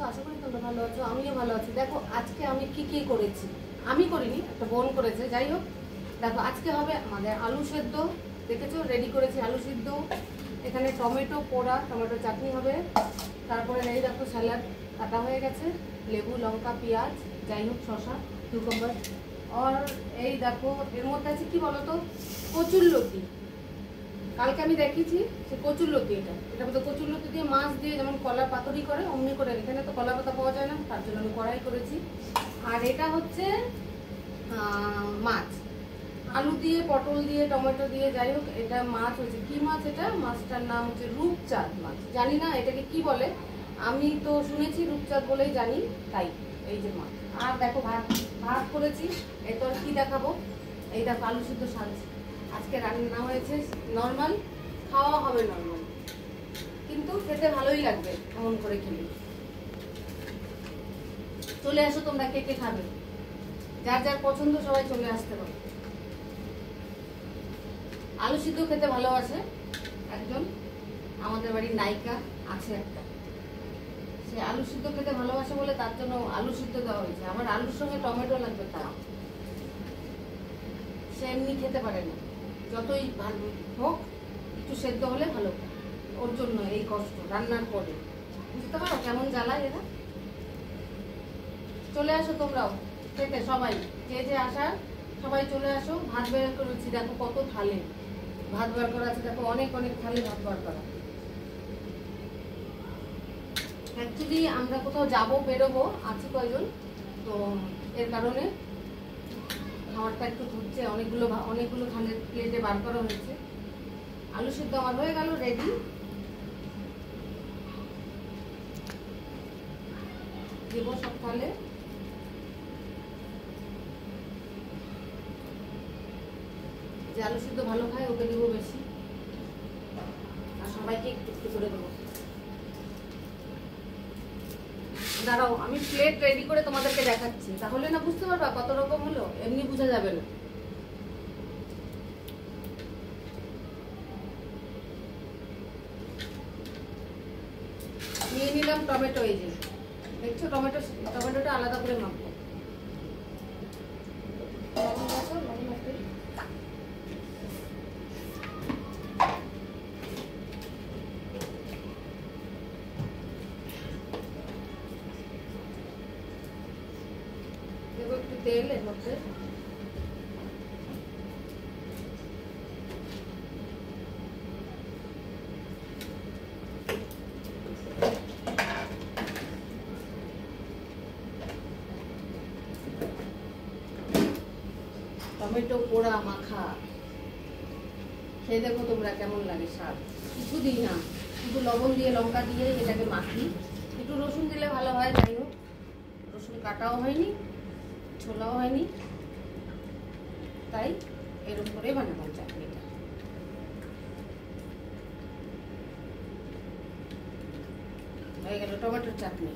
আশা করি তোমরা ভালো আছো, আমিও ভালো আছি। দেখো আজকে আমি কি করেছি, আমি করিনি, একটা বোন করেছে। যাই হোক, দেখো আজকে হবে আমাদের আলু সেদ্ধ, দেখেছো রেডি করেছি আলু সিদ্ধ, এখানে টমেটো পোড়া, টমেটো চাটনি হবে, তারপরে এই দেখো স্যালাড কাটা হয়ে গেছে, লেবু লঙ্কা পেঁয়াজ, যাই হোক শসা কিউকাম্বার, আর এই দেখো এর মধ্যে আছে কি বলতো, কচুরলতি। কালকে আমি দেখিয়েছি সে কচুরলতি, এটা মধ্যে কচুরলতি দিয়ে মাছ দিয়ে যেমন কলা পাতুরি করে অমনি করে, এখানে তো কলা পাতা পাওয়া যায় না, তার জন্য আমি কড়াই করেছি। আর এটা হচ্ছে মাছ, আলু দিয়ে পটল দিয়ে টমেটো দিয়ে, যাই হোক এটা মাছ হচ্ছে কি মাছ, এটা মাছটার নাম হচ্ছে রূপচাঁদ মাছ, জানি না এটাকে কি বলে, আমি তো শুনেছি রূপচাঁদ বলেই জানি, তাই এই যে মাছ। আর দেখো ভাত ভাত করেছি, এই তো আর কি দেখাবো, এই দেখো আলু সিদ্ধ সাজছে। আজকে রান্না হয়েছে নর্মাল, খাওয়া হবে নর্মাল, কিন্তু খেতে ভালোই লাগবে এমন করে খেলে। চলে আসো তোমরা, কে কে খাবে, যার যার পছন্দ সবাই চলে আসতে পারো। আলু সিদ্ধ খেতে ভালোবাসে একজন, আমাদের বাড়ির নায়িকা আছে একটা, সে আলু সিদ্ধ খেতে ভালোবাসে বলে তার জন্য আলু সিদ্ধ দেওয়া হয়েছে। আমার আলুর সঙ্গে টমেটো লাগবে, তা সে এমনি খেতে পারে না, যতই ভালো হোক একটু সেদ্ধ হলে ভালো, ওর জন্য এই কষ্ট রান্নার পরে, বুঝতে পারো কেমন জ্বালায় এরা। চলে আসো তোমরাও খেতে, সবাই যে যে আসার সবাই চলে আসো। ভাত বের করেছি, দেখো কত থালে ভাত বার করা আছে, দেখো অনেক অনেক থালে ভাত বার করা। অ্যাকচুয়ালি আমরা কোথাও যাবো বেরোবো আছি কয়জন, তো এর কারণে খাবারটা একটু ধুচ্ছে, অনেকগুলো থালের প্লেটে বার করা হয়েছে। আলু সিদ্ধ আমার হয়ে গেল রেডি, দেবো সব থালে। যে আলু সিদ্ধ ভালো খায় ওকে দেবো বেশি, আর সবাইকে একটু একটু করে দেবো। দাঁড়াও আমি প্লেট রেডি করে তোমাদেরকে দেখাচ্ছি, তাহলে না বুঝতে পারবা কত রকম হলো, এমনি বোঝা যাবে না। নিয়ে নিলাম টমেটো, এই যে দেখছো টমেটোটা আলাদা করে মাখবো। দেবো একটু তেল এর মধ্যে, টমেটো পোড়া মাখা, খেয়ে দেখো তোমরা কেমন লাগে স্বাদ। কিছু দিই না, শুধু লবণ দিয়ে লঙ্কা দিয়ে এটাকে মাখি, একটু রসুন দিলে ভালো হয়, যাই হোক রসুন কাটাও হয়নি ছোলাও হয়নি, তাই এরকম করে বানাবো চাটনিটা। হয়ে গেল টমেটোর চাটনি।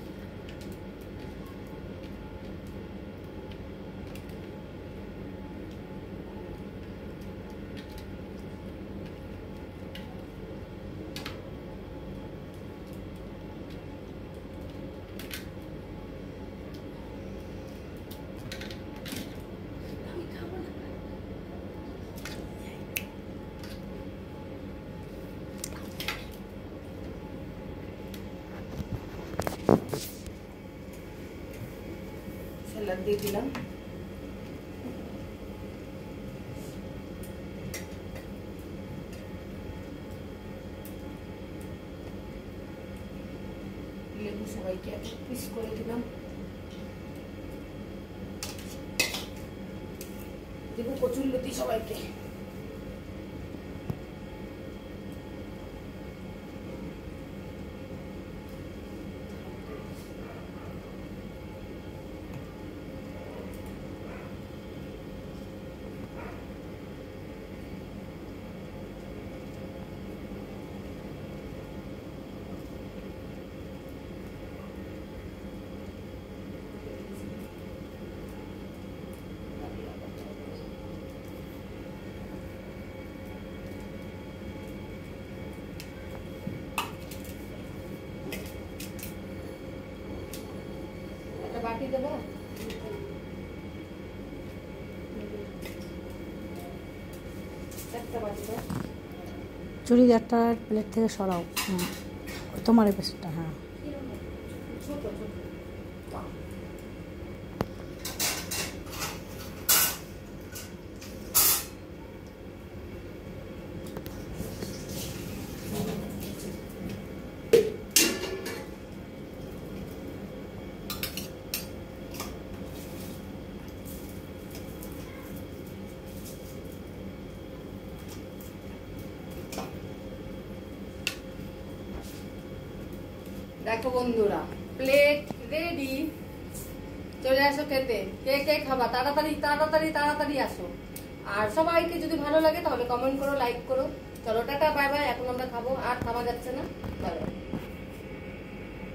স্যালাড দিয়ে দিলাম, লেবু সবাইকে এক পিস করে দিলাম, দেবো কচুরলতি সবাইকে। বাটি দেবো? একটা বাটি দাও। চুড়িদারটা প্লেট থেকে সরাও। তোমার এই পেছনটা, হ্যাঁ। ছোট ছোট। দেখো বন্ধুরা, প্লেট রেডি। চলে আসো খেতে। কে কে খাবা তাড়াতাড়ি তাড়াতাড়ি তাড়াতাড়ি আসো। আর সবাইকে যদি ভালো লাগে তাহলে কমেন্ট করো, লাইক করো। চলো টাটা, বাই বাই। এখন আমরা খাবো, আর খাওয়া যাচ্ছে না। Bye bye.